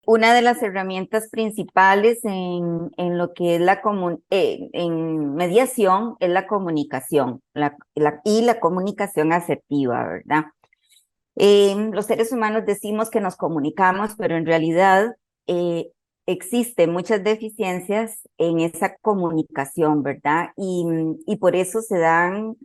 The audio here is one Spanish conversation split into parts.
Una de las herramientas principales en lo que es en mediación es la comunicación y la comunicación asertiva, ¿verdad? Los seres humanos decimos que nos comunicamos, pero en realidad eh, existen muchas deficiencias en esa comunicación, ¿verdad? Y por eso se dan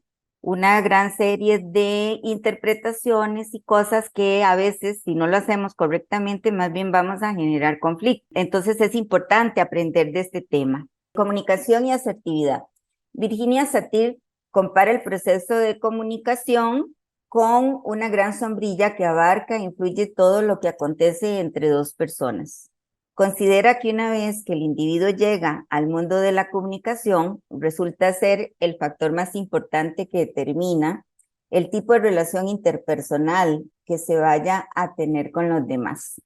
una gran serie de interpretaciones y cosas que a veces, si no lo hacemos correctamente, más bien vamos a generar conflicto. Entonces es importante aprender de este tema. Comunicación y asertividad. Virginia Satir compara el proceso de comunicación con una gran sombrilla que abarca e influye todo lo que acontece entre dos personas. Considera que una vez que el individuo llega al mundo de la comunicación, resulta ser el factor más importante que determina el tipo de relación interpersonal que se vaya a tener con los demás.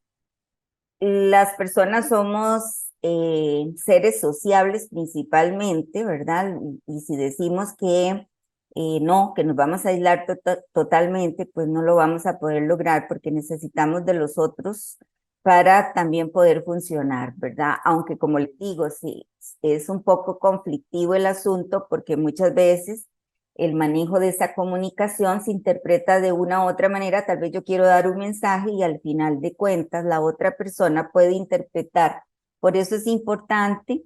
Las personas somos seres sociables principalmente, ¿verdad? Y si decimos que no, que nos vamos a aislar totalmente, pues no lo vamos a poder lograr porque necesitamos de los otros para también poder funcionar, ¿verdad? Aunque como les digo, sí, es un poco conflictivo el asunto porque muchas veces el manejo de esa comunicación se interpreta de una u otra manera. Tal vez yo quiero dar un mensaje y al final de cuentas la otra persona puede interpretar. Por eso es importante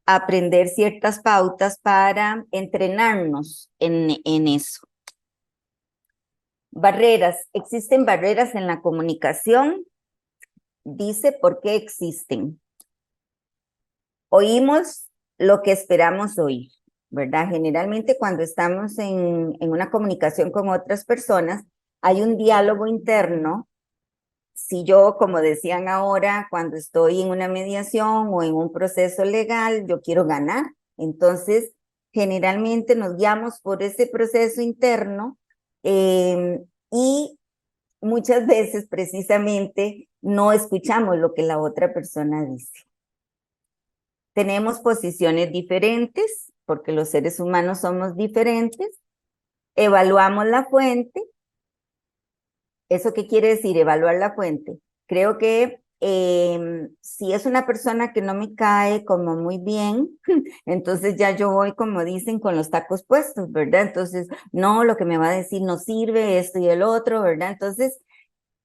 aprender ciertas pautas para entrenarnos en eso. Barreras. ¿Existen barreras en la comunicación? Dice por qué existen. Oímos lo que esperamos oír, ¿verdad? Generalmente cuando estamos en una comunicación con otras personas, hay un diálogo interno. Si yo, como decían ahora, cuando estoy en una mediación o en un proceso legal, yo quiero ganar. Entonces, generalmente nos guiamos por ese proceso interno y muchas veces precisamente no escuchamos lo que la otra persona dice. Tenemos posiciones diferentes, porque los seres humanos somos diferentes. Evaluamos la fuente. ¿Eso qué quiere decir? Evaluar la fuente. Creo que si es una persona que no me cae como muy bien, entonces ya yo voy, como dicen, con los tacos puestos, ¿verdad? Entonces, no, lo que me va a decir no sirve, esto y el otro, ¿verdad? Entonces,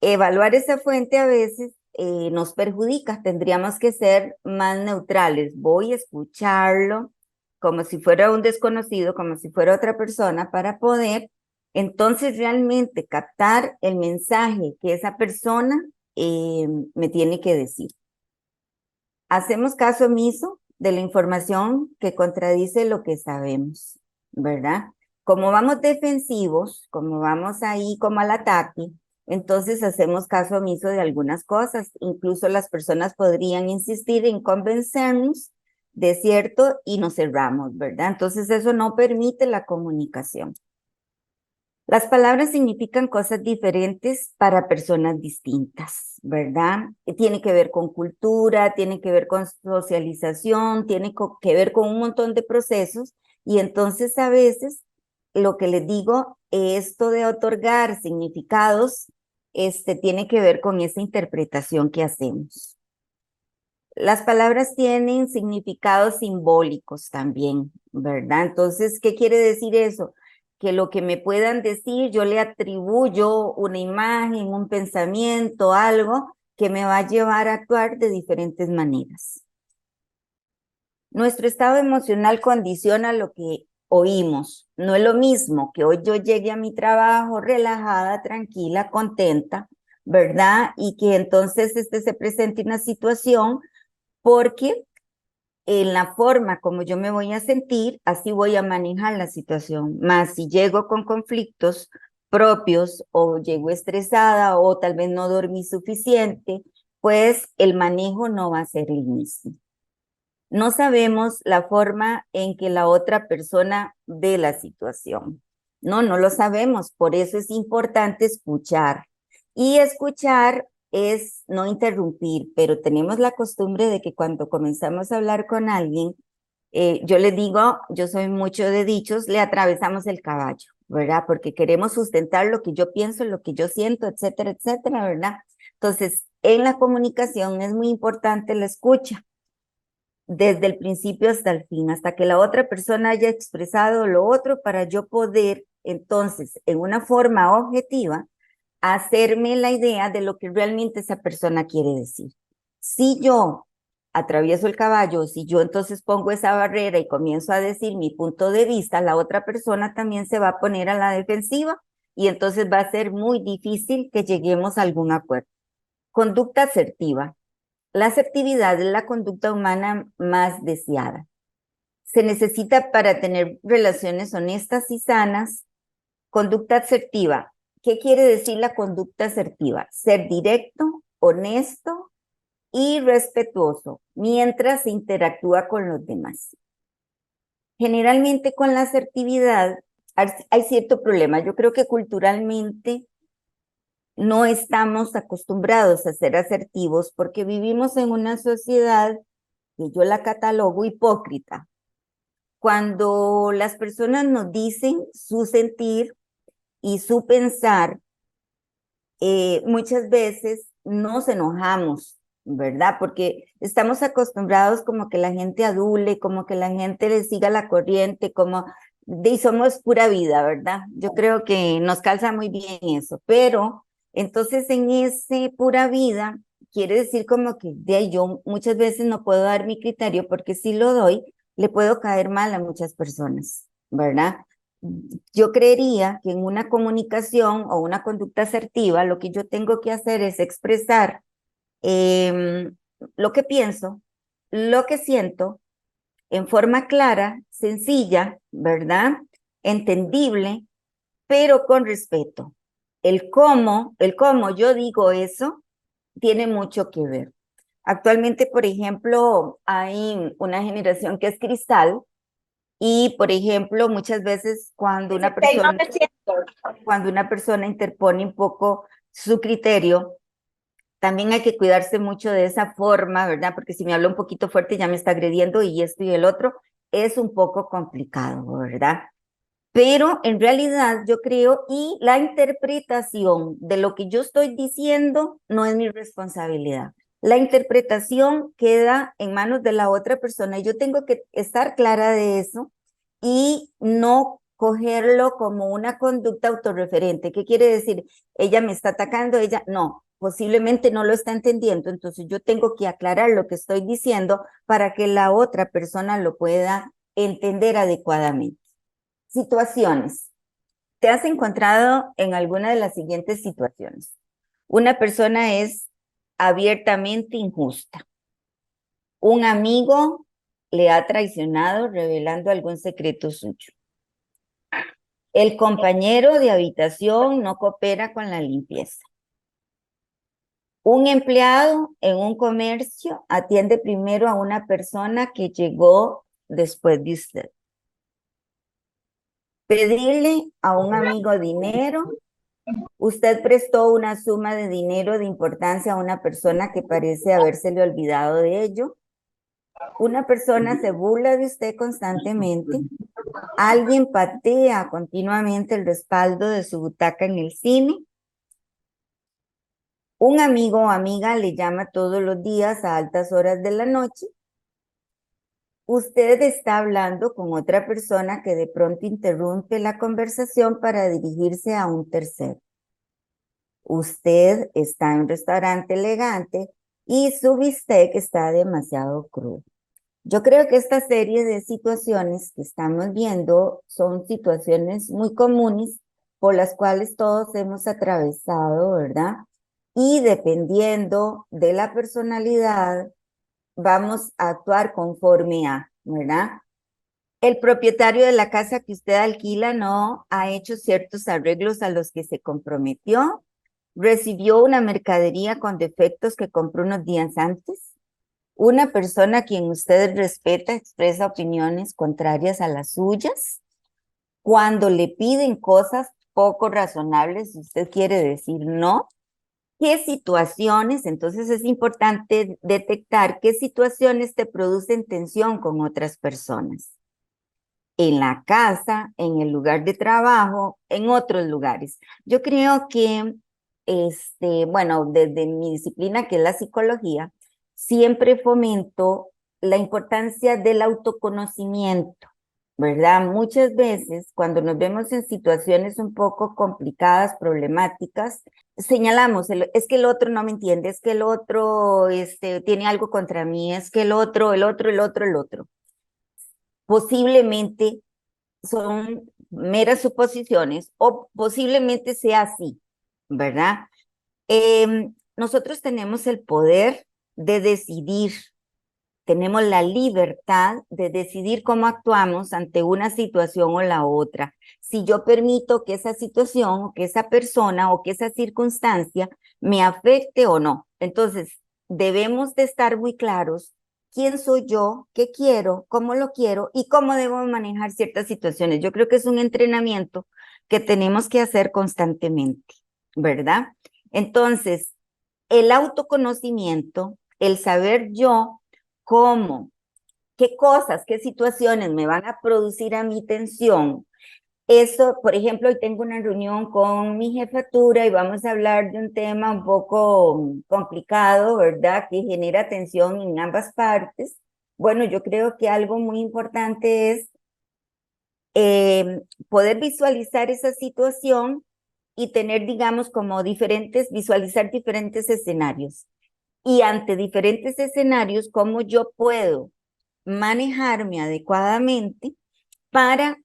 evaluar esa fuente a veces nos perjudica. Tendríamos que ser más neutrales. Voy a escucharlo como si fuera un desconocido, como si fuera otra persona, para poder entonces realmente captar el mensaje que esa persona me tiene que decir. Hacemos caso omiso de la información que contradice lo que sabemos, ¿verdad? Como vamos defensivos, como vamos ahí como al ataque, entonces hacemos caso omiso de algunas cosas. Incluso las personas podrían insistir en convencernos de cierto y nos cerramos, ¿verdad? Entonces eso no permite la comunicación. Las palabras significan cosas diferentes para personas distintas, ¿verdad? Tiene que ver con cultura, tiene que ver con socialización, tiene que ver con un montón de procesos y entonces a veces lo que les digo, esto de otorgar significados, tiene que ver con esa interpretación que hacemos. Las palabras tienen significados simbólicos también, ¿verdad? Entonces, ¿qué quiere decir eso? Que lo que me puedan decir, yo le atribuyo una imagen, un pensamiento, algo que me va a llevar a actuar de diferentes maneras. Nuestro estado emocional condiciona lo que oímos. No es lo mismo que hoy yo llegue a mi trabajo relajada, tranquila, contenta, ¿verdad? Y que entonces se presente una situación porque en la forma como yo me voy a sentir, así voy a manejar la situación. Más si llego con conflictos propios o llego estresada o tal vez no dormí suficiente, pues el manejo no va a ser el mismo. No sabemos la forma en que la otra persona ve la situación. No lo sabemos. Por eso es importante escuchar. Y escuchar es no interrumpir, pero tenemos la costumbre de que cuando comenzamos a hablar con alguien, yo le digo, yo soy mucho de dichos, le atravesamos el caballo, ¿verdad? Porque queremos sustentar lo que yo pienso, lo que yo siento, etcétera, etcétera, ¿verdad? Entonces, en la comunicación es muy importante la escucha, desde el principio hasta el fin, hasta que la otra persona haya expresado lo otro para yo poder, entonces, en una forma objetiva, hacerme la idea de lo que realmente esa persona quiere decir. Si yo atravieso el caballo, si yo entonces pongo esa barrera y comienzo a decir mi punto de vista, la otra persona también se va a poner a la defensiva y entonces va a ser muy difícil que lleguemos a algún acuerdo. Conducta asertiva. La asertividad es la conducta humana más deseada. Se necesita para tener relaciones honestas y sanas. Conducta asertiva. ¿Qué quiere decir la conducta asertiva? Ser directo, honesto y respetuoso mientras se interactúa con los demás. Generalmente con la asertividad hay cierto problema. Yo creo que culturalmente no estamos acostumbrados a ser asertivos porque vivimos en una sociedad que yo la catalogo hipócrita. Cuando las personas nos dicen su sentir y su pensar, muchas veces nos enojamos, ¿verdad? Porque estamos acostumbrados como que la gente adule, como que la gente le siga la corriente, como y somos pura vida, ¿verdad? Yo creo que nos calza muy bien eso, pero entonces en ese pura vida quiere decir como que de ahí yo muchas veces no puedo dar mi criterio porque si lo doy, le puedo caer mal a muchas personas, ¿verdad? Yo creería que en una comunicación o una conducta asertiva, lo que yo tengo que hacer es expresar lo que pienso, lo que siento, en forma clara, sencilla, ¿verdad? Entendible, pero con respeto. El cómo yo digo eso tiene mucho que ver. Actualmente, por ejemplo, hay una generación que es cristal y, por ejemplo, muchas veces cuando una persona interpone un poco su criterio, también hay que cuidarse mucho de esa forma, ¿verdad? Porque si me habla un poquito fuerte ya me está agrediendo y esto y el otro, es un poco complicado, ¿verdad? Pero en realidad yo creo, y la interpretación de lo que yo estoy diciendo no es mi responsabilidad. La interpretación queda en manos de la otra persona y yo tengo que estar clara de eso y no cogerlo como una conducta autorreferente. ¿Qué quiere decir? Ella me está atacando, ella no, posiblemente no lo está entendiendo, entonces yo tengo que aclarar lo que estoy diciendo para que la otra persona lo pueda entender adecuadamente. Situaciones. ¿Te has encontrado en alguna de las siguientes situaciones? Una persona es abiertamente injusta. Un amigo le ha traicionado revelando algún secreto suyo. El compañero de habitación no coopera con la limpieza. Un empleado en un comercio atiende primero a una persona que llegó después de usted. Pedirle a un amigo dinero. Usted prestó una suma de dinero de importancia a una persona que parece habérsele olvidado de ello. Una persona se burla de usted constantemente. Alguien patea continuamente el respaldo de su butaca en el cine. Un amigo o amiga le llama todos los días a altas horas de la noche. Usted está hablando con otra persona que de pronto interrumpe la conversación para dirigirse a un tercero. Usted está en un restaurante elegante y su bistec está demasiado crudo. Yo creo que esta serie de situaciones que estamos viendo son situaciones muy comunes por las cuales todos hemos atravesado, ¿verdad? Y dependiendo de la personalidad, vamos a actuar conforme a, ¿verdad? El propietario de la casa que usted alquila no ha hecho ciertos arreglos a los que se comprometió. Recibió una mercadería con defectos que compró unos días antes. Una persona a quien usted respeta expresa opiniones contrarias a las suyas. Cuando le piden cosas poco razonables, usted quiere decir no. ¿Qué situaciones? Entonces es importante detectar qué situaciones te producen tensión con otras personas. En la casa, en el lugar de trabajo, en otros lugares. Yo creo que bueno, desde mi disciplina, que es la psicología, siempre fomento la importancia del autoconocimiento, ¿verdad? Muchas veces, cuando nos vemos en situaciones un poco complicadas, problemáticas, señalamos, es que el otro no me entiende, es que el otro tiene algo contra mí, es que el otro. Posiblemente son meras suposiciones o posiblemente sea así, ¿verdad? Nosotros tenemos el poder de decidir, tenemos la libertad de decidir cómo actuamos ante una situación o la otra. Si yo permito que esa situación o que esa persona o que esa circunstancia me afecte o no. Entonces, debemos de estar muy claros quién soy yo, qué quiero, cómo lo quiero y cómo debo manejar ciertas situaciones. Yo creo que es un entrenamiento que tenemos que hacer constantemente, ¿verdad? Entonces, el autoconocimiento, el saber yo cómo, qué cosas, qué situaciones me van a producir a mi tensión. Eso, por ejemplo, hoy tengo una reunión con mi jefatura y vamos a hablar de un tema un poco complicado, ¿verdad? Que genera tensión en ambas partes. Bueno, yo creo que algo muy importante es poder visualizar esa situación y tener, digamos, como visualizar diferentes escenarios. Y ante diferentes escenarios, cómo yo puedo manejarme adecuadamente para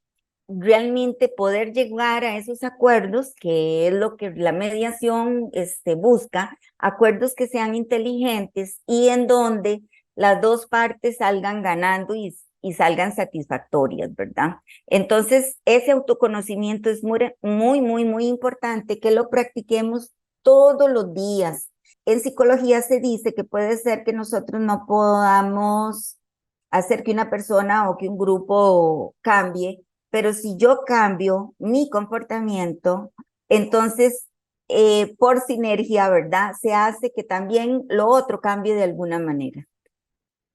realmente poder llegar a esos acuerdos, que es lo que la mediación busca, acuerdos que sean inteligentes y en donde las dos partes salgan ganando y salgan satisfactorias, ¿verdad? Entonces, ese autoconocimiento es muy importante que lo practiquemos todos los días. En psicología se dice que puede ser que nosotros no podamos hacer que una persona o que un grupo cambie, pero si yo cambio mi comportamiento, entonces por sinergia, ¿verdad? Se hace que también lo otro cambie de alguna manera.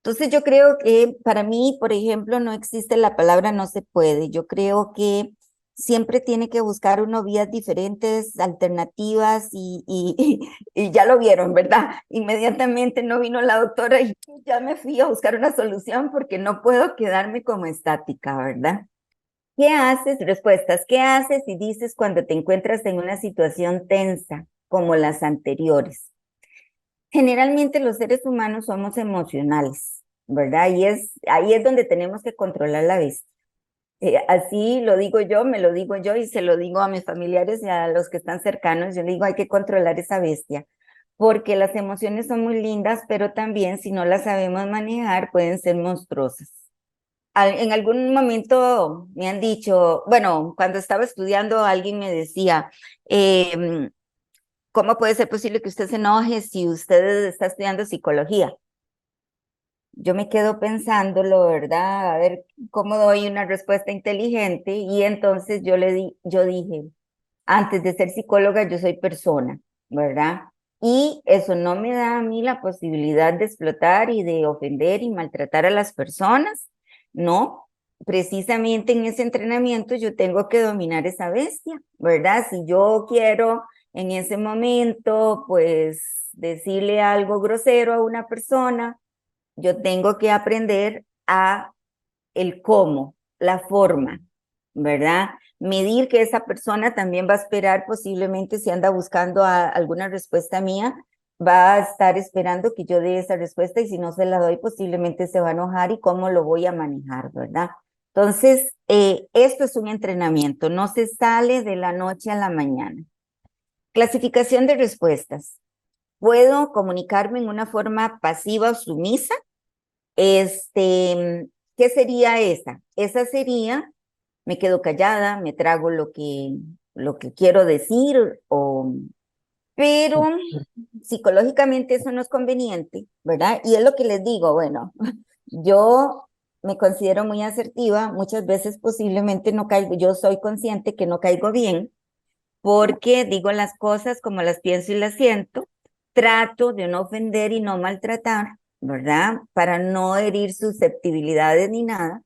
Entonces yo creo que para mí, por ejemplo, no existe la palabra no se puede. Yo creo que siempre tiene que buscar uno vías diferentes, alternativas y ya lo vieron, ¿verdad? Inmediatamente no vino la doctora y ya me fui a buscar una solución porque no puedo quedarme como estática, ¿verdad? ¿Qué haces? Respuestas. ¿Qué haces y dices cuando te encuentras en una situación tensa como las anteriores? Generalmente los seres humanos somos emocionales, ¿verdad? Y ahí es donde tenemos que controlar la bestia. Así lo digo yo, me lo digo yo y se lo digo a mis familiares y a los que están cercanos. Yo le digo, hay que controlar esa bestia, porque las emociones son muy lindas, pero también si no las sabemos manejar pueden ser monstruosas. En algún momento me han dicho, bueno, cuando estaba estudiando alguien me decía, ¿cómo puede ser posible que usted se enoje si usted está estudiando psicología? Yo me quedo pensándolo, ¿verdad? A ver cómo doy una respuesta inteligente y entonces yo dije, antes de ser psicóloga yo soy persona, ¿verdad? Y eso no me da a mí la posibilidad de explotar y de ofender y maltratar a las personas, no. Precisamente en ese entrenamiento yo tengo que dominar esa bestia, ¿verdad? Si yo quiero en ese momento, pues, decirle algo grosero a una persona, yo tengo que aprender a el cómo, la forma, ¿verdad? Medir que esa persona también va a esperar, posiblemente si anda buscando alguna respuesta mía, va a estar esperando que yo dé esa respuesta y si no se la doy, posiblemente se va a enojar y cómo lo voy a manejar, ¿verdad? Entonces, esto es un entrenamiento, no se sale de la noche a la mañana. Clasificación de respuestas. ¿Puedo comunicarme en una forma pasiva o sumisa? ¿Qué sería esa? Esa sería, me quedo callada, me trago lo que quiero decir, pero psicológicamente eso no es conveniente, ¿verdad? Y es lo que les digo, bueno, yo me considero muy asertiva, muchas veces posiblemente no caigo, yo soy consciente que no caigo bien, porque digo las cosas como las pienso y las siento, trato de no ofender y no maltratar, ¿verdad? Para no herir susceptibilidades ni nada,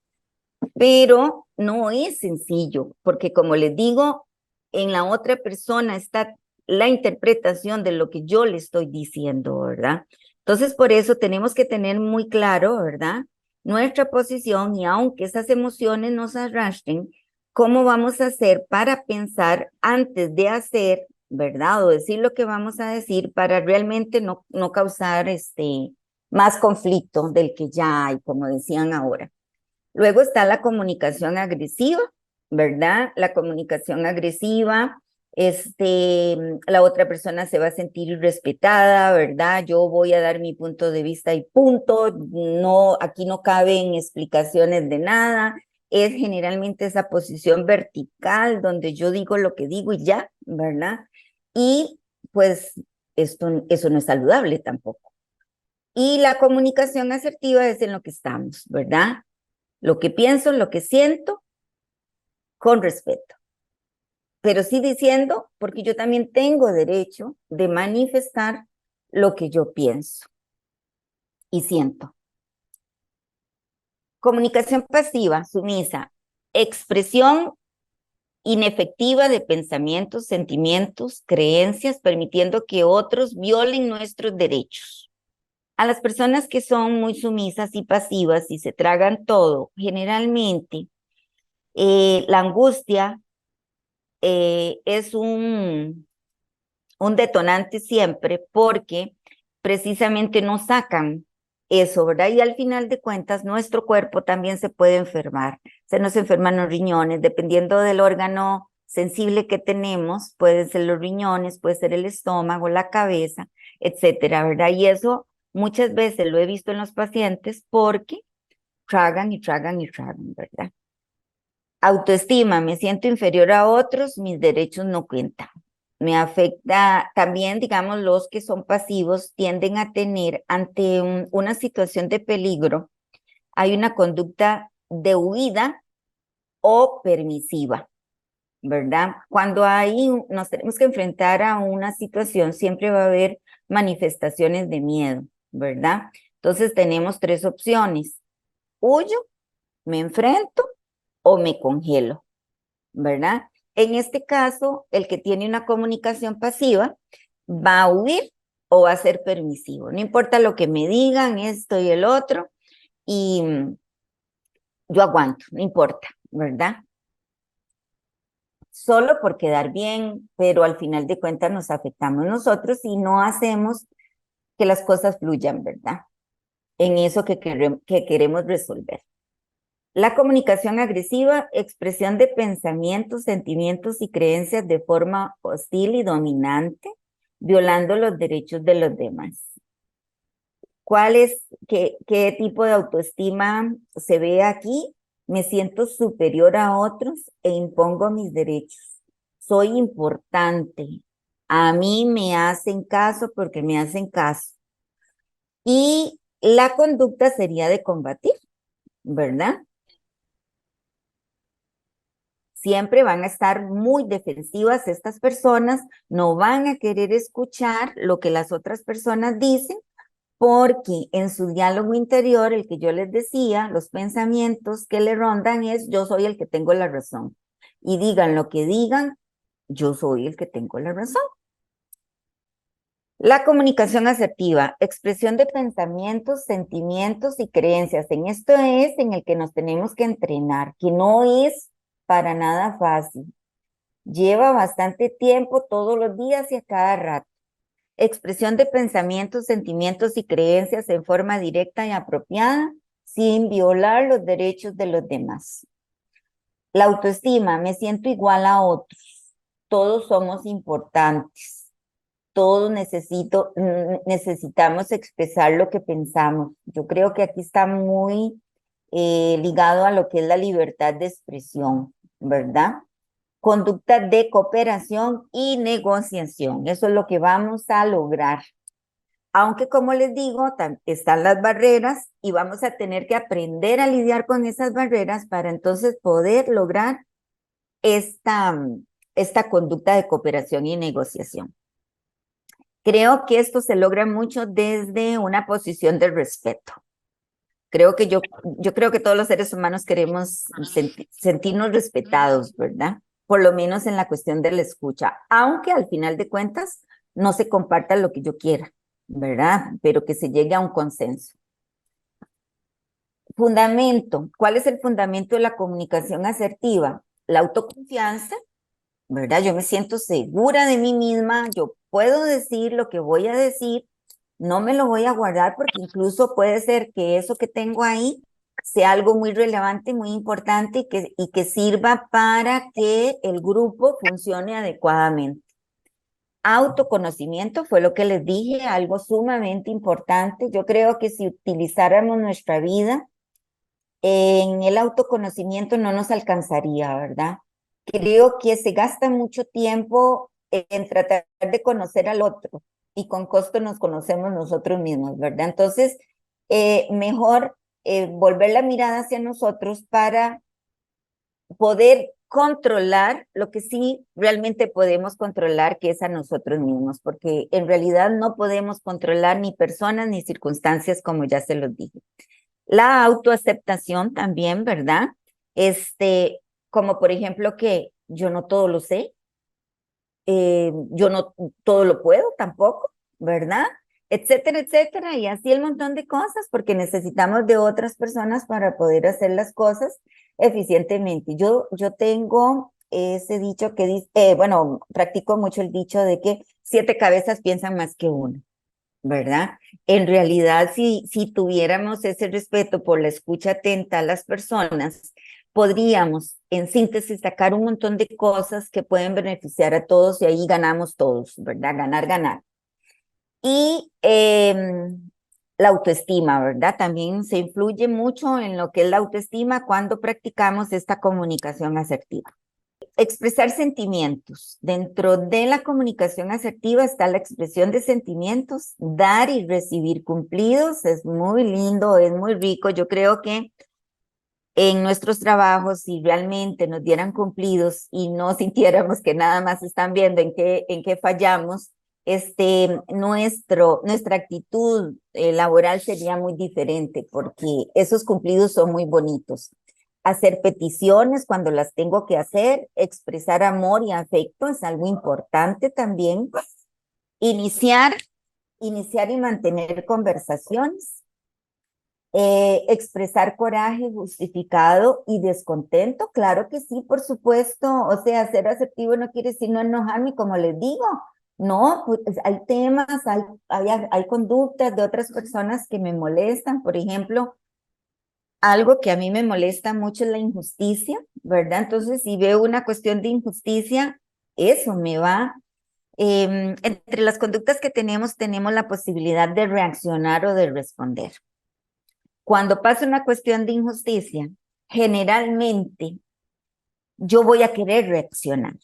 pero no es sencillo, porque como les digo, en la otra persona está la interpretación de lo que yo le estoy diciendo, ¿verdad? Entonces, por eso tenemos que tener muy claro, ¿verdad? Nuestra posición, y aunque esas emociones nos arrastren, ¿cómo vamos a hacer para pensar antes de hacer, ¿verdad? O decir lo que vamos a decir para realmente no causar más conflicto del que ya hay, como decían ahora. Luego está la comunicación agresiva, ¿verdad? La comunicación agresiva, la otra persona se va a sentir irrespetada, ¿verdad? Yo voy a dar mi punto de vista y punto, no, aquí no caben explicaciones de nada, es generalmente esa posición vertical donde yo digo lo que digo y ya, ¿verdad? Y pues eso no es saludable tampoco. Y la comunicación asertiva es en lo que estamos, ¿verdad? Lo que pienso, lo que siento, con respeto. Pero sí diciendo, porque yo también tengo derecho de manifestar lo que yo pienso y siento. Comunicación pasiva, sumisa, expresión inefectiva de pensamientos, sentimientos, creencias, permitiendo que otros violen nuestros derechos. A las personas que son muy sumisas y pasivas y se tragan todo, generalmente la angustia es un detonante siempre porque precisamente no sacan eso, ¿verdad? Y al final de cuentas, nuestro cuerpo también se puede enfermar. Se nos enferman los riñones, dependiendo del órgano sensible que tenemos, pueden ser los riñones, puede ser el estómago, la cabeza, etcétera, ¿verdad? Y eso muchas veces lo he visto en los pacientes porque tragan y tragan y tragan, ¿verdad? Autoestima, me siento inferior a otros, mis derechos no cuentan. Me afecta también, digamos, los que son pasivos tienden a tener ante una situación de peligro, hay una conducta de huida o permisiva, ¿verdad? Cuando nos tenemos que enfrentar a una situación, siempre va a haber manifestaciones de miedo, ¿verdad? Entonces tenemos tres opciones: huyo, me enfrento o me congelo, ¿verdad? En este caso, el que tiene una comunicación pasiva va a huir o va a ser permisivo. No importa lo que me digan, esto y el otro, y yo aguanto, no importa, ¿verdad? Solo por quedar bien, pero al final de cuentas nos afectamos nosotros y no hacemos que las cosas fluyan, ¿verdad? En eso que queremos resolver. La comunicación agresiva, expresión de pensamientos, sentimientos y creencias de forma hostil y dominante, violando los derechos de los demás. ¿Qué tipo de autoestima se ve aquí? Me siento superior a otros e impongo mis derechos. Soy importante. A mí me hacen caso porque me hacen caso. Y la conducta sería de combatir, ¿verdad? Siempre van a estar muy defensivas estas personas, no van a querer escuchar lo que las otras personas dicen, porque en su diálogo interior, el que yo les decía, los pensamientos que le rondan es: yo soy el que tengo la razón. Y digan lo que digan, yo soy el que tengo la razón. La comunicación asertiva, expresión de pensamientos, sentimientos y creencias. En esto es en el que nos tenemos que entrenar, que no es para nada fácil. Lleva bastante tiempo todos los días y a cada rato. Expresión de pensamientos, sentimientos y creencias en forma directa y apropiada, sin violar los derechos de los demás. La autoestima, me siento igual a otros. Todos somos importantes. Todos necesitamos expresar lo que pensamos. Yo creo que aquí está muy ligado a lo que es la libertad de expresión, ¿verdad? Conducta de cooperación y negociación. Eso es lo que vamos a lograr. Aunque, como les digo, están las barreras y vamos a tener que aprender a lidiar con esas barreras para entonces poder lograr esta conducta de cooperación y negociación. Creo que esto se logra mucho desde una posición de respeto. Yo creo que todos los seres humanos queremos sentirnos respetados, ¿verdad? por lo menos en la cuestión de la escucha, aunque al final de cuentas no se comparta lo que yo quiera, ¿verdad? Pero que se llegue a un consenso. Fundamento. ¿Cuál es el fundamento de la comunicación asertiva? La autoconfianza, ¿verdad? Yo me siento segura de mí misma, yo puedo decir lo que voy a decir, no me lo voy a guardar porque incluso puede ser que eso que tengo ahí sea algo muy relevante, muy importante y que sirva para que el grupo funcione adecuadamente. Autoconocimiento fue lo que les dije, algo sumamente importante. Yo creo que si utilizáramos nuestra vida en el autoconocimiento no nos alcanzaría, ¿verdad? Creo que se gasta mucho tiempo en tratar de conocer al otro y con costo nos conocemos nosotros mismos, ¿verdad? Entonces, mejor volver la mirada hacia nosotros para poder controlar lo que sí realmente podemos controlar, que es a nosotros mismos, porque en realidad no podemos controlar ni personas ni circunstancias, como ya se los dije. La autoaceptación también, ¿verdad? Como por ejemplo que yo no todo lo sé, yo no todo lo puedo tampoco, ¿verdad? Etcétera, etcétera, y así el montón de cosas, porque necesitamos de otras personas para poder hacer las cosas eficientemente. Yo tengo ese dicho que dice, bueno, practico mucho el dicho de que 7 cabezas piensan más que una. ¿Verdad? En realidad, si tuviéramos ese respeto por la escucha atenta a las personas, podríamos, en síntesis, sacar un montón de cosas que pueden beneficiar a todos y ahí ganamos todos, ¿verdad? Ganar, ganar. Y la autoestima, ¿verdad? También se influye mucho en lo que es la autoestima cuando practicamos esta comunicación asertiva. Expresar sentimientos. Dentro de la comunicación asertiva está la expresión de sentimientos, dar y recibir cumplidos. Es muy lindo, es muy rico. Yo creo que en nuestros trabajos, si realmente nos dieran cumplidos y no sintiéramos que nada más están viendo en qué fallamos, nuestra actitud laboral sería muy diferente porque esos cumplidos son muy bonitos. Hacer peticiones cuando las tengo que hacer, expresar amor y afecto es algo importante también. Iniciar, iniciar y mantener conversaciones. Expresar coraje justificado y descontento, claro que sí, por supuesto. O sea, ser asertivo no quiere decir no enojarme, como les digo. No, pues hay temas, hay conductas de otras personas que me molestan. Por ejemplo, algo que a mí me molesta mucho es la injusticia, ¿verdad? Entonces, si veo una cuestión de injusticia, eso me va. Entre las conductas que tenemos la posibilidad de reaccionar o de responder. Cuando pasa una cuestión de injusticia, generalmente yo voy a querer reaccionar,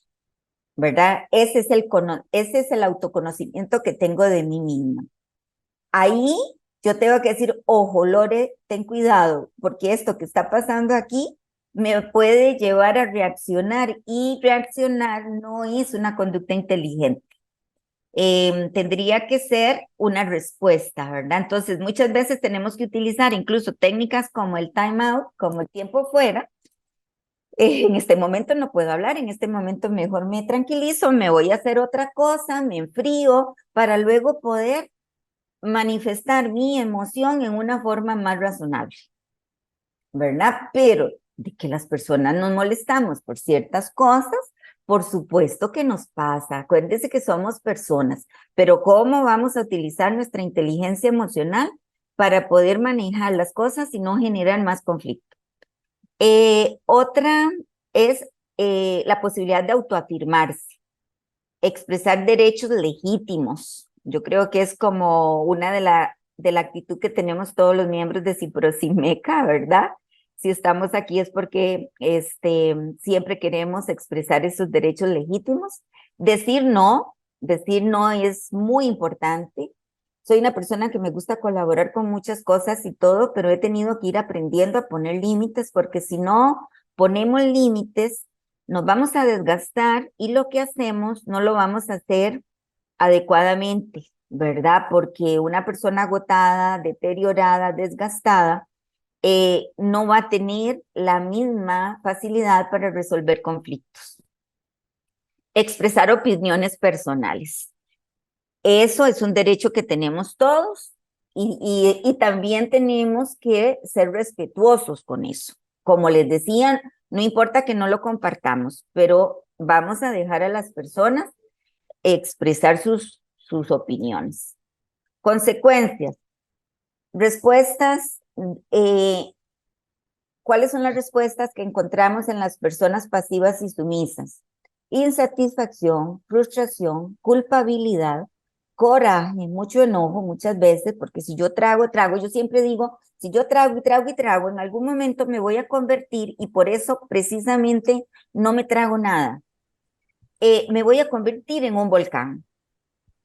¿verdad? Ese es el autoconocimiento que tengo de mí misma. Ahí yo tengo que decir, ojo, Lore, ten cuidado, porque esto que está pasando aquí me puede llevar a reaccionar y reaccionar no es una conducta inteligente. Tendría que ser una respuesta, ¿verdad? Entonces, muchas veces tenemos que utilizar incluso técnicas como el time out, como el tiempo fuera. En este momento no puedo hablar, en este momento mejor me tranquilizo, me voy a hacer otra cosa, me enfrío para luego poder manifestar mi emoción en una forma más razonable, ¿verdad? Pero de que las personas nos molestamos por ciertas cosas, por supuesto que nos pasa. Acuérdense que somos personas, pero ¿cómo vamos a utilizar nuestra inteligencia emocional para poder manejar las cosas y no generar más conflicto? Otra es la posibilidad de autoafirmarse, expresar derechos legítimos. Yo creo que es como una de la actitud que tenemos todos los miembros de Ciprosimeca, ¿verdad? Si estamos aquí es porque siempre queremos expresar esos derechos legítimos. Decir no es muy importante. Soy una persona que me gusta colaborar con muchas cosas y todo, pero he tenido que ir aprendiendo a poner límites porque si no ponemos límites, nos vamos a desgastar y lo que hacemos no lo vamos a hacer adecuadamente, ¿verdad? Porque una persona agotada, deteriorada, desgastada, no va a tener la misma facilidad para resolver conflictos. Expresar opiniones personales. Eso es un derecho que tenemos todos y también tenemos que ser respetuosos con eso. Como les decían, no importa que no lo compartamos, pero vamos a dejar a las personas expresar sus opiniones. Consecuencias. Respuestas. ¿Cuáles son las respuestas que encontramos en las personas pasivas y sumisas? Insatisfacción, frustración, culpabilidad, coraje, mucho enojo muchas veces, porque si yo trago, yo siempre digo, si yo trago y trago y trago, en algún momento me voy a convertir y por eso precisamente no me trago nada. Me voy a convertir en un volcán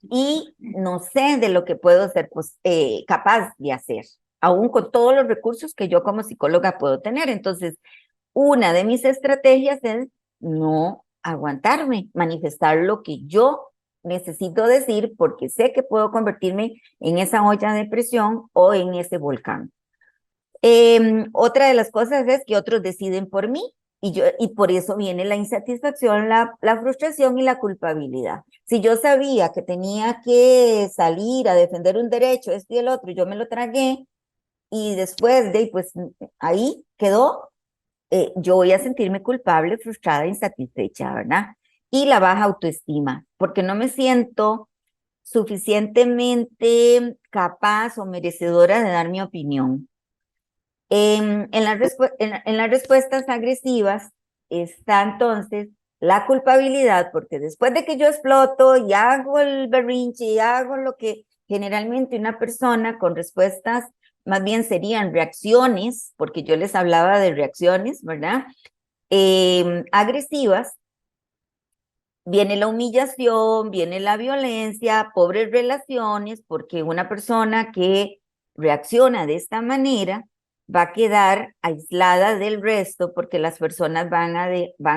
y no sé de lo que puedo ser capaz de hacer, aún con todos los recursos que yo como psicóloga puedo tener. Entonces, una de mis estrategias es no aguantarme, manifestar lo que yo necesito decir porque sé que puedo convertirme en esa olla de presión o en ese volcán. Otra de las cosas es que otros deciden por mí y por eso viene la insatisfacción, la frustración y la culpabilidad. Si yo sabía que tenía que salir a defender un derecho, este y el otro, y yo me lo tragué y después pues ahí quedó, yo voy a sentirme culpable, frustrada, insatisfecha, ¿verdad? Y la baja autoestima, porque no me siento suficientemente capaz o merecedora de dar mi opinión. En las respuestas agresivas está entonces la culpabilidad, porque después de que yo exploto y hago el berrinche y hago lo que generalmente una persona con respuestas más bien serían reacciones, porque yo les hablaba de reacciones, ¿verdad? Agresivas, viene la humillación, viene la violencia, pobres relaciones, porque una persona que reacciona de esta manera va a quedar aislada del resto porque las personas van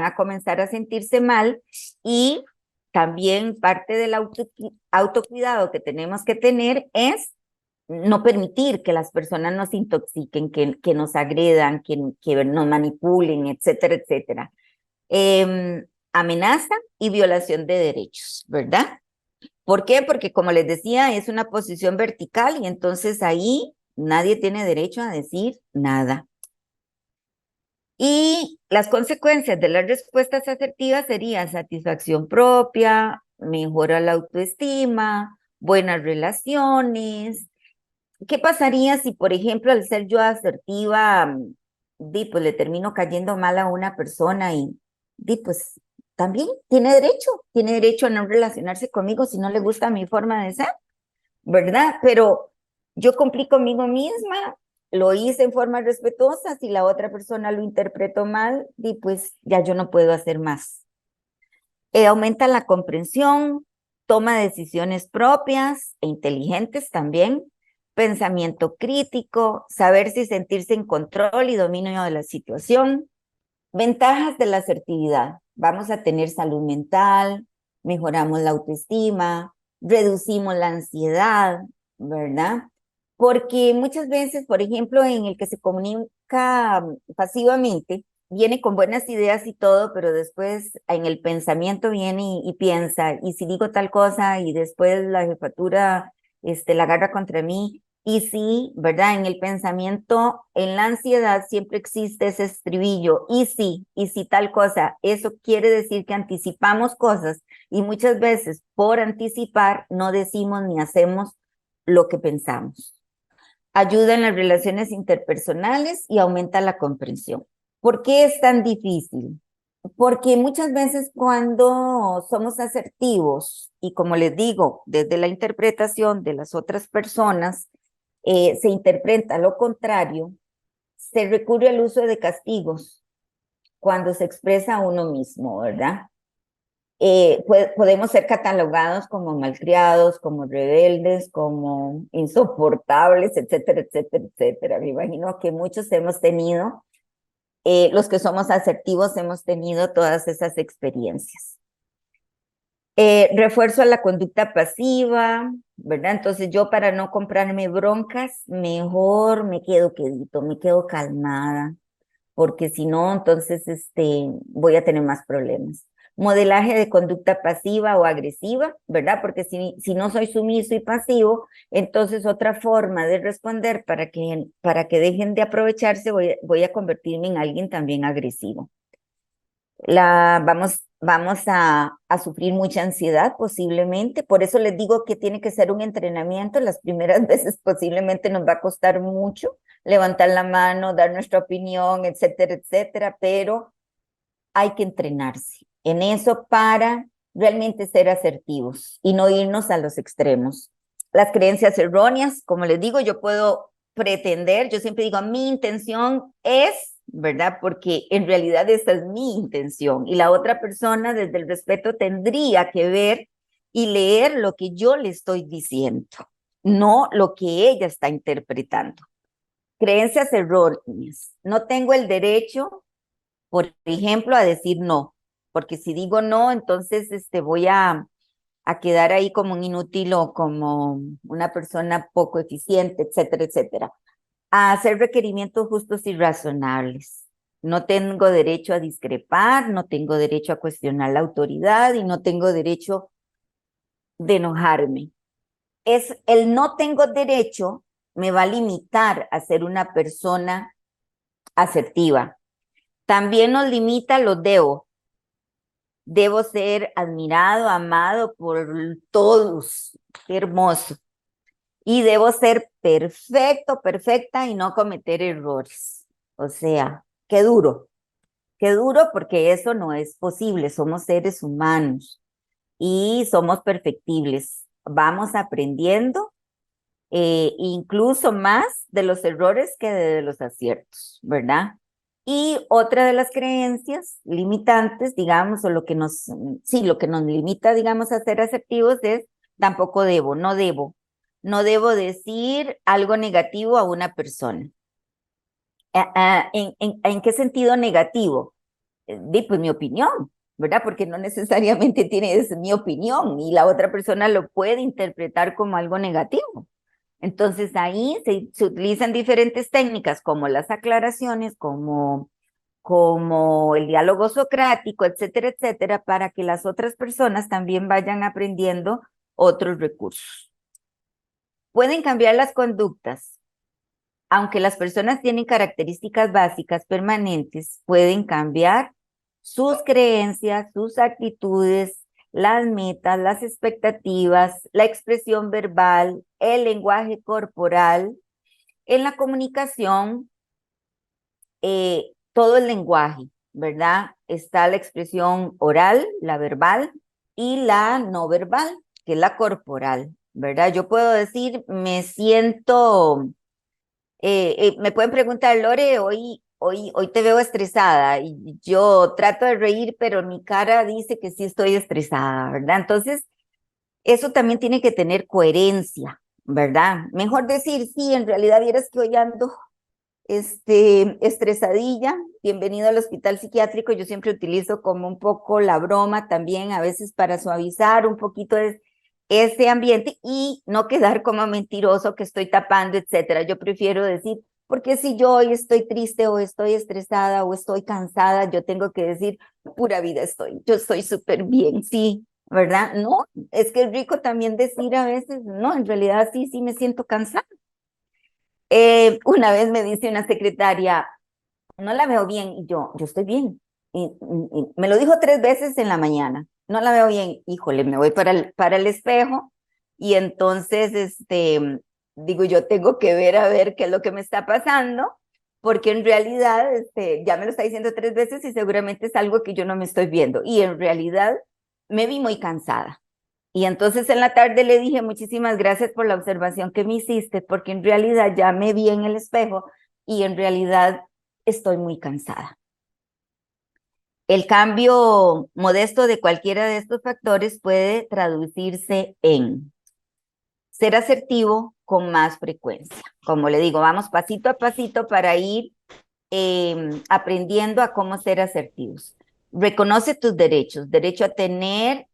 a comenzar a sentirse mal y también parte del autocuidado que tenemos que tener es no permitir que las personas nos intoxiquen, que nos agredan, que nos manipulen, etcétera, etcétera. Amenaza y violación de derechos, ¿verdad? ¿Por qué? Porque como les decía, es una posición vertical y entonces ahí nadie tiene derecho a decir nada. Y las consecuencias de las respuestas asertivas serían satisfacción propia, mejora la autoestima, buenas relaciones. ¿Qué pasaría si, por ejemplo, al ser yo asertiva, pues le termino cayendo mal a una persona y pues también tiene derecho a no relacionarse conmigo si no le gusta mi forma de ser, ¿verdad? Pero yo cumplí conmigo misma, lo hice en forma respetuosa, si la otra persona lo interpretó mal, pues ya yo no puedo hacer más. Aumenta la comprensión, toma decisiones propias e inteligentes también, pensamiento crítico, saber si sentirse en control y dominio de la situación. Ventajas de la asertividad. Vamos a tener salud mental, mejoramos la autoestima, reducimos la ansiedad, ¿verdad? Porque muchas veces, por ejemplo, en el que se comunica pasivamente, viene con buenas ideas y todo, pero después en el pensamiento viene y piensa, y si digo tal cosa y después la jefatura la agarra contra mí, y sí, ¿verdad? En el pensamiento, en la ansiedad siempre existe ese estribillo, y sí tal cosa, eso quiere decir que anticipamos cosas y muchas veces por anticipar no decimos ni hacemos lo que pensamos. Ayuda en las relaciones interpersonales y aumenta la comprensión. ¿Por qué es tan difícil? Porque muchas veces cuando somos asertivos y como les digo, desde la interpretación de las otras personas, se interpreta lo contrario, se recurre al uso de castigos cuando se expresa a uno mismo, ¿verdad? Podemos ser catalogados como malcriados, como rebeldes, como insoportables, etcétera, etcétera, etcétera. Me imagino que muchos hemos tenido, los que somos asertivos hemos tenido todas esas experiencias. Refuerzo a la conducta pasiva, ¿verdad? Entonces yo para no comprarme broncas, mejor me quedo quedito, me quedo calmada, porque si no, entonces voy a tener más problemas. modelaje de conducta pasiva o agresiva, ¿verdad? Porque si no soy sumiso y pasivo, entonces otra forma de responder para que dejen de aprovecharse, voy a convertirme en alguien también agresivo. Vamos a sufrir mucha ansiedad posiblemente, por eso les digo que tiene que ser un entrenamiento. Las primeras veces posiblemente nos va a costar mucho levantar la mano, dar nuestra opinión, etcétera, etcétera, pero hay que entrenarse en eso para realmente ser asertivos y no irnos a los extremos. Las creencias erróneas, como les digo, yo puedo pretender, yo siempre digo, mi intención es, ¿verdad? Porque en realidad esa es mi intención y la otra persona desde el respeto tendría que ver y leer lo que yo le estoy diciendo, no lo que ella está interpretando. Creencias erróneas. No tengo el derecho, por ejemplo, a decir no, porque si digo no, entonces voy a quedar ahí como un inútil o como una persona poco eficiente, etcétera, etcétera. A hacer requerimientos justos y razonables. No tengo derecho a discrepar, no tengo derecho a cuestionar la autoridad y no tengo derecho de enojarme. Es el no tengo derecho me va a limitar a ser una persona asertiva. También nos limita los debo. Debo ser admirado, amado por todos. Qué hermoso. Y debo ser perfecto, perfecta y no cometer errores. O sea, qué duro porque eso no es posible. Somos seres humanos y somos perfectibles. Vamos aprendiendo incluso más de los errores que de los aciertos, ¿verdad? Y otra de las creencias limitantes, digamos, o lo que nos limita, digamos, a ser asertivos es tampoco debo, no debo decir algo negativo a una persona. ¿En qué sentido negativo? Pues mi opinión, ¿verdad? Porque no necesariamente es mi opinión y la otra persona lo puede interpretar como algo negativo. Entonces ahí se utilizan diferentes técnicas como las aclaraciones, como el diálogo socrático, etcétera, etcétera, para que las otras personas también vayan aprendiendo otros recursos. Pueden cambiar las conductas. Aunque las personas tienen características básicas permanentes, pueden cambiar sus creencias, sus actitudes, las metas, las expectativas, la expresión verbal, el lenguaje corporal. En la comunicación, todo el lenguaje, ¿verdad? Está la expresión oral, la verbal, y la no verbal, que es la corporal, ¿verdad? Yo puedo decir, me siento me pueden preguntar, Lore, hoy te veo estresada y yo trato de reír, pero mi cara dice que sí estoy estresada, ¿verdad? Entonces, eso también tiene que tener coherencia, ¿verdad? Mejor decir, sí, en realidad vieras que hoy ando estresadilla, bienvenido al hospital psiquiátrico. Yo siempre utilizo como un poco la broma también, a veces para suavizar un poquito ese ambiente y no quedar como mentiroso que estoy tapando, etcétera. Yo prefiero decir, porque si yo hoy estoy triste o estoy estresada o estoy cansada, yo tengo que decir, pura vida estoy, yo estoy súper bien, sí, ¿verdad? No, es que es rico también decir a veces, no, en realidad sí me siento cansada. Una vez me dice una secretaria, no la veo bien, y yo estoy bien. Y me lo dijo 3 veces en la mañana, no la veo bien, híjole, me voy para el espejo y entonces, digo, yo tengo que ver a ver qué es lo que me está pasando, porque en realidad, ya me lo está diciendo 3 veces y seguramente es algo que yo no me estoy viendo. Y en realidad me vi muy cansada. Y entonces en la tarde le dije, muchísimas gracias por la observación que me hiciste, porque en realidad ya me vi en el espejo y en realidad estoy muy cansada. El cambio modesto de cualquiera de estos factores puede traducirse en ser asertivo con más frecuencia. Como le digo, vamos pasito a pasito para ir aprendiendo a cómo ser asertivos. Reconoce tus derechos, derecho a tener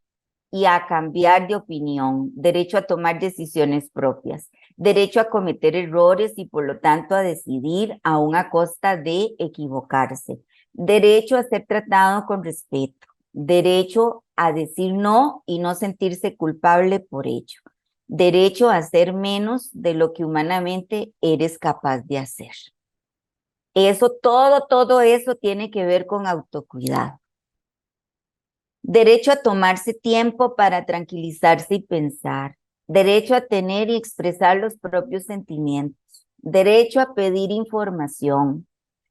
y a cambiar de opinión, derecho a tomar decisiones propias, derecho a cometer errores y por lo tanto a decidir aún a costa de equivocarse, derecho a ser tratado con respeto, derecho a decir no y no sentirse culpable por ello, derecho a hacer menos de lo que humanamente eres capaz de hacer. Eso, todo eso tiene que ver con autocuidado. Derecho a tomarse tiempo para tranquilizarse y pensar. Derecho a tener y expresar los propios sentimientos. Derecho a pedir información.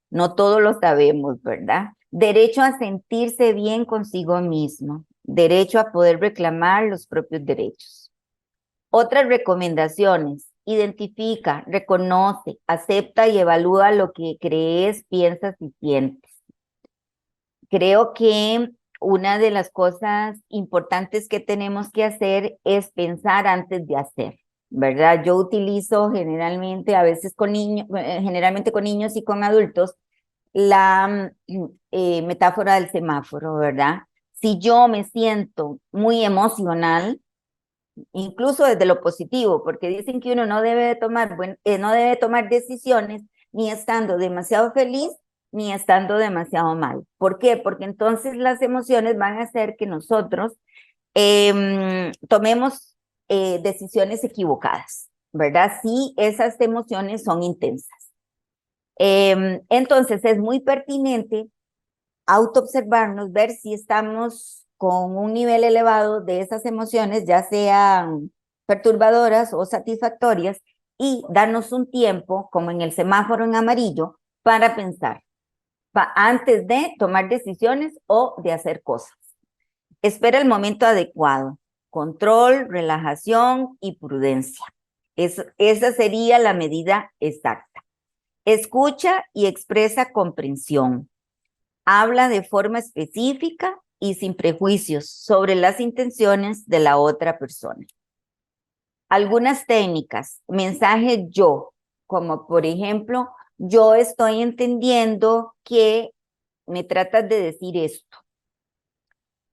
No todos lo sabemos, ¿verdad? Derecho a sentirse bien consigo mismo. Derecho a poder reclamar los propios derechos. Otras recomendaciones. Identifica, reconoce, acepta y evalúa lo que crees, piensas y sientes. Creo que una de las cosas importantes que tenemos que hacer es pensar antes de hacer, ¿verdad? Yo utilizo generalmente, a veces con niños, generalmente con niños y con adultos, la metáfora del semáforo, ¿verdad? Si yo me siento muy emocional, incluso desde lo positivo, porque dicen que uno no debe de tomar, no debe tomar decisiones ni estando demasiado feliz ni estando demasiado mal. ¿Por qué? Porque entonces las emociones van a hacer que nosotros tomemos decisiones equivocadas, ¿verdad? Si esas emociones son intensas. Entonces es muy pertinente autoobservarnos, ver si estamos con un nivel elevado de esas emociones, ya sean perturbadoras o satisfactorias, y darnos un tiempo, como en el semáforo en amarillo, para pensar, antes de tomar decisiones o de hacer cosas. Espera el momento adecuado, control, relajación y prudencia. Esa sería la medida exacta. Escucha y expresa comprensión. Habla de forma específica y sin prejuicios sobre las intenciones de la otra persona. Algunas técnicas, mensaje yo, como por ejemplo, yo estoy entendiendo que me tratas de decir esto.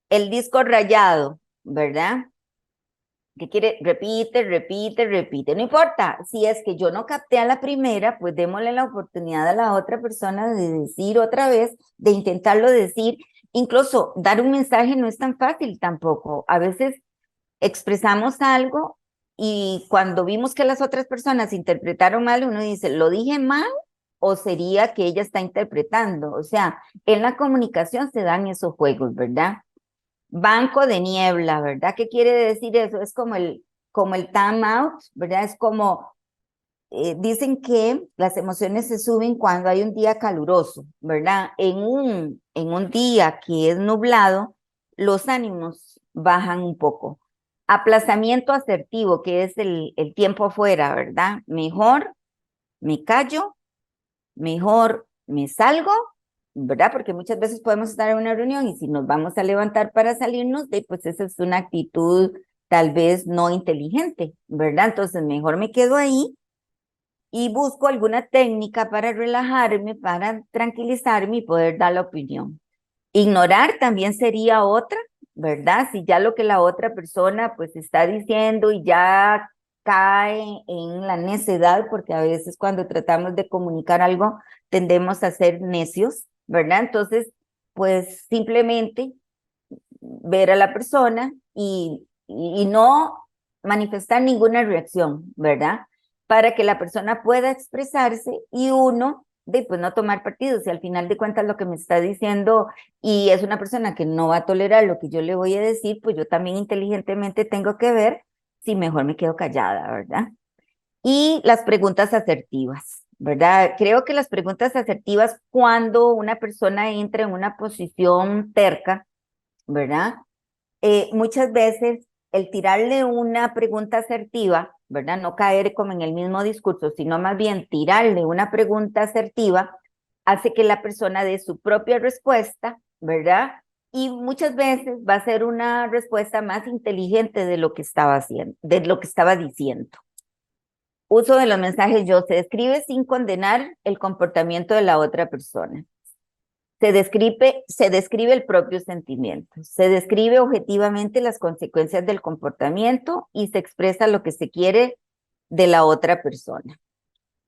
El disco rayado, ¿verdad? ¿Qué quiere? Repite, repite, repite. No importa, si es que yo no capté a la primera, pues démosle la oportunidad a la otra persona de decir otra vez, de intentarlo decir. Incluso dar un mensaje no es tan fácil tampoco. A veces expresamos algo y cuando vimos que las otras personas interpretaron mal, uno dice, ¿lo dije mal o sería que ella está interpretando? O sea, en la comunicación se dan esos juegos, ¿verdad? Banco de niebla, ¿verdad? ¿Qué quiere decir eso? Es como el time out, ¿verdad? Es como, dicen que las emociones se suben cuando hay un día caluroso, ¿verdad? En un día que es nublado, los ánimos bajan un poco. Aplazamiento asertivo, que es el tiempo afuera, ¿verdad? Mejor me callo, mejor me salgo, ¿verdad? Porque muchas veces podemos estar en una reunión y si nos vamos a levantar para salirnos, pues esa es una actitud tal vez no inteligente, ¿verdad? Entonces mejor me quedo ahí y busco alguna técnica para relajarme, para tranquilizarme y poder dar la opinión. Ignorar también sería otra, ¿verdad? Si ya lo que la otra persona pues está diciendo y ya cae en la necedad, porque a veces cuando tratamos de comunicar algo tendemos a ser necios, ¿verdad? Entonces, pues simplemente ver a la persona y no manifestar ninguna reacción, ¿verdad? Para que la persona pueda expresarse y uno de pues no tomar partido. Si al final de cuentas lo que me está diciendo y es una persona que no va a tolerar lo que yo le voy a decir, pues yo también inteligentemente tengo que ver si mejor me quedo callada, ¿verdad? Y las preguntas asertivas, ¿verdad? Creo que las preguntas asertivas cuando una persona entra en una posición terca, ¿verdad? Muchas veces el tirarle una pregunta asertiva, ¿verdad? No caer como en el mismo discurso, sino más bien tirarle una pregunta asertiva, hace que la persona dé su propia respuesta, ¿verdad? Y muchas veces va a ser una respuesta más inteligente de lo que estaba haciendo, de lo que estaba diciendo. Uso de los mensajes yo, se describe sin condenar el comportamiento de la otra persona. Se describe el propio sentimiento, se describe objetivamente las consecuencias del comportamiento y se expresa lo que se quiere de la otra persona.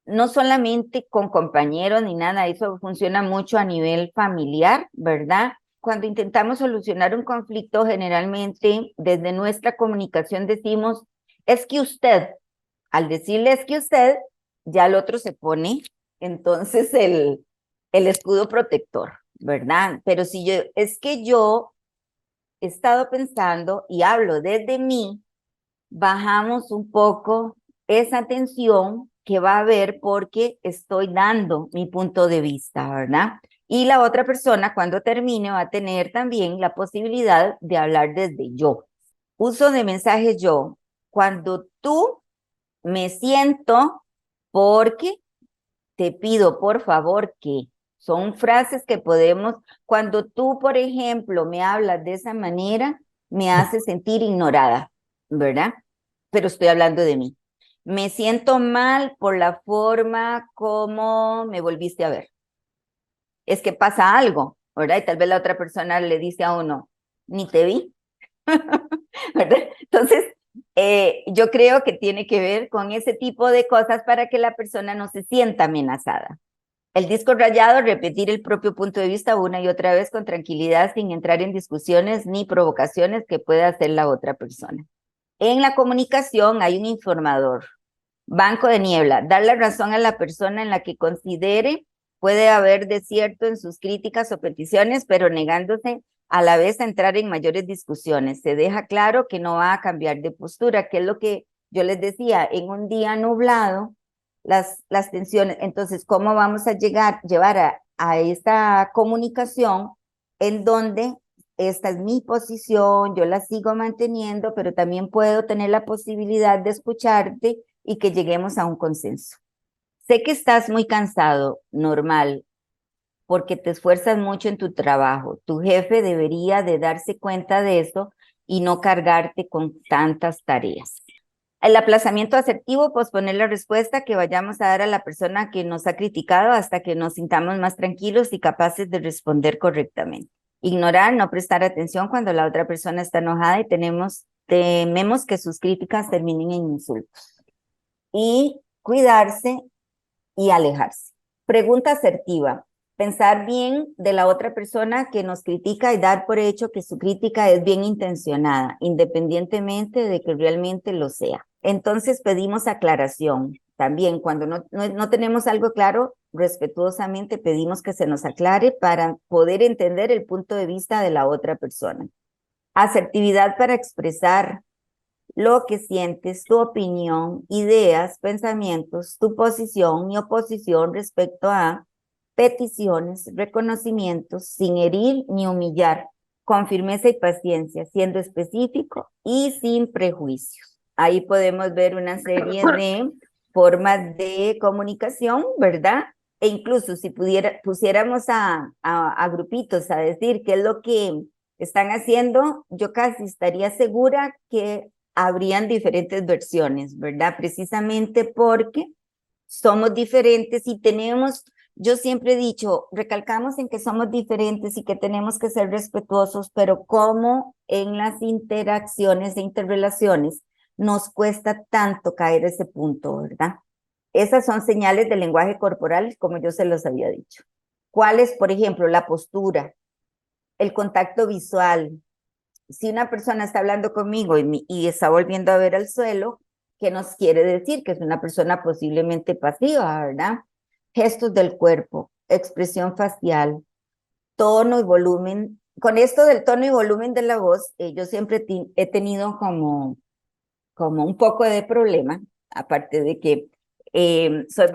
No solamente con compañeros ni nada, eso funciona mucho a nivel familiar, ¿verdad? cuando intentamos solucionar un conflicto, generalmente desde nuestra comunicación decimos, es que usted, al decirle es que usted, ya el otro se pone entonces el escudo protector, ¿verdad? Pero si yo, es que yo he estado pensando y hablo desde mí, bajamos un poco esa tensión que va a haber porque estoy dando mi punto de vista, ¿verdad? Y la otra persona cuando termine va a tener también la posibilidad de hablar desde yo. Uso de mensajes yo. Cuando tú me siento porque te pido por favor que son frases que podemos, cuando tú, por ejemplo, me hablas de esa manera, me hace sentir ignorada, ¿verdad? Pero estoy hablando de mí. Me siento mal por la forma como me volviste a ver. Es que pasa algo, ¿verdad? Y tal vez la otra persona le dice a uno, ni te vi, ¿verdad? Entonces, yo creo que tiene que ver con ese tipo de cosas para que la persona no se sienta amenazada. El disco rayado, repetir el propio punto de vista una y otra vez con tranquilidad sin entrar en discusiones ni provocaciones que pueda hacer la otra persona. En la comunicación hay un informador. Banco de niebla, dar la razón a la persona en la que considere puede haber desierto en sus críticas o peticiones, pero negándose a la vez a entrar en mayores discusiones. Se deja claro que no va a cambiar de postura, que es lo que yo les decía, en un día nublado, las tensiones. Entonces, ¿cómo vamos a llevar a esta comunicación en donde esta es mi posición, yo la sigo manteniendo, pero también puedo tener la posibilidad de escucharte y que lleguemos a un consenso? Sé que estás muy cansado, normal, porque te esfuerzas mucho en tu trabajo. Tu jefe debería de darse cuenta de eso y no cargarte con tantas tareas. El aplazamiento asertivo, posponer la respuesta que vayamos a dar a la persona que nos ha criticado hasta que nos sintamos más tranquilos y capaces de responder correctamente. Ignorar, no prestar atención cuando la otra persona está enojada y tememos que sus críticas terminen en insultos. Y cuidarse y alejarse. Pregunta asertiva. Pensar bien de la otra persona que nos critica y dar por hecho que su crítica es bien intencionada, independientemente de que realmente lo sea. Entonces pedimos aclaración. También cuando no tenemos algo claro, respetuosamente pedimos que se nos aclare para poder entender el punto de vista de la otra persona. Asertividad para expresar lo que sientes, tu opinión, ideas, pensamientos, tu posición y oposición respecto a peticiones, reconocimientos, sin herir ni humillar, con firmeza y paciencia, siendo específico y sin prejuicios. Ahí podemos ver una serie de formas de comunicación, ¿verdad? E incluso si pusiéramos a grupitos a decir qué es lo que están haciendo, yo casi estaría segura que habrían diferentes versiones, ¿verdad? Precisamente porque somos diferentes y tenemos, yo siempre he dicho, recalcamos en que somos diferentes y que tenemos que ser respetuosos, pero como en las interacciones e interrelaciones nos cuesta tanto caer a ese punto, ¿verdad? Esas son señales del lenguaje corporal, como yo se los había dicho. ¿Cuáles? Por ejemplo, la postura, el contacto visual. Si una persona está hablando conmigo y está volviendo a ver al suelo, ¿qué nos quiere decir? Que es una persona posiblemente pasiva, ¿verdad? Gestos del cuerpo, expresión facial, tono y volumen. Con esto del tono y volumen de la voz, yo siempre he tenido como un poco de problema, aparte de que soy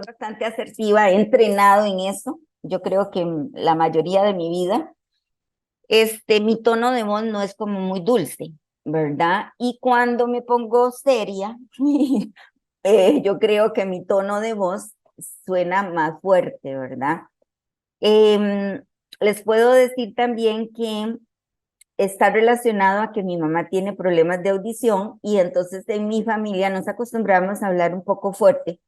bastante asertiva, he entrenado en eso. Yo creo que la mayoría de mi vida mi tono de voz no es como muy dulce, ¿verdad? Y cuando me pongo seria, yo creo que mi tono de voz suena más fuerte, ¿verdad? Em, Les puedo decir también que está relacionado a que mi mamá tiene problemas de audición y entonces en mi familia nos acostumbramos a hablar un poco fuerte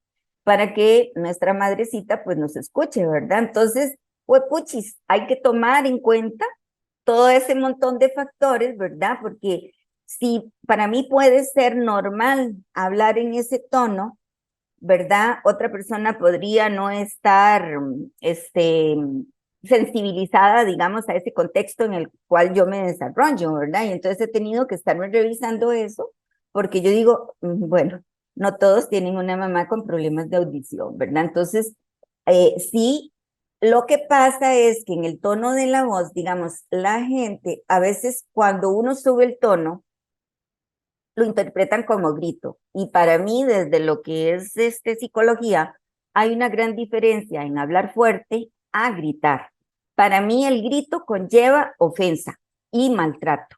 para que nuestra madrecita pues nos escuche, ¿verdad? Entonces, pues puchis, hay que tomar en cuenta todo ese montón de factores, ¿verdad? Porque si para mí puede ser normal hablar en ese tono, ¿verdad? Otra persona podría no estar, sensibilizada, digamos, a ese contexto en el cual yo me desarrollo, ¿verdad? Y entonces he tenido que estarme revisando eso, porque yo digo, bueno, no todos tienen una mamá con problemas de audición, ¿verdad? Entonces, sí, lo que pasa es que en el tono de la voz, digamos, la gente, a veces cuando uno sube el tono, lo interpretan como grito. Y para mí, desde lo que es psicología, hay una gran diferencia en hablar fuerte a gritar. Para mí el grito conlleva ofensa y maltrato.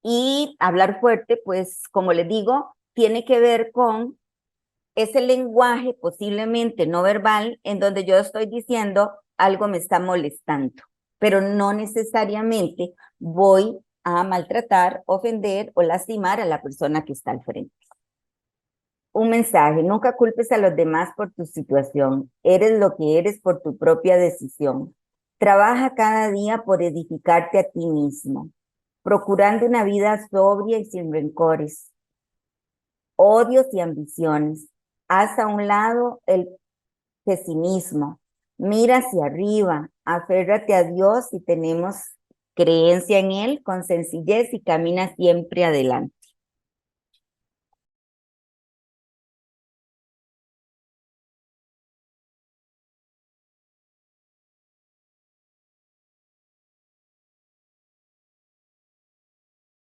Y hablar fuerte, pues como les digo, tiene que ver con ese lenguaje posiblemente no verbal en donde yo estoy diciendo algo me está molestando, pero no necesariamente voy a maltratar, ofender o lastimar a la persona que está al frente. Un mensaje: nunca culpes a los demás por tu situación. Eres lo que eres por tu propia decisión. Trabaja cada día por edificarte a ti mismo, procurando una vida sobria y sin rencores, odios y ambiciones. Haz a un lado el pesimismo. Mira hacia arriba, aférrate a Dios y tenemos creencia en Él con sencillez y camina siempre adelante.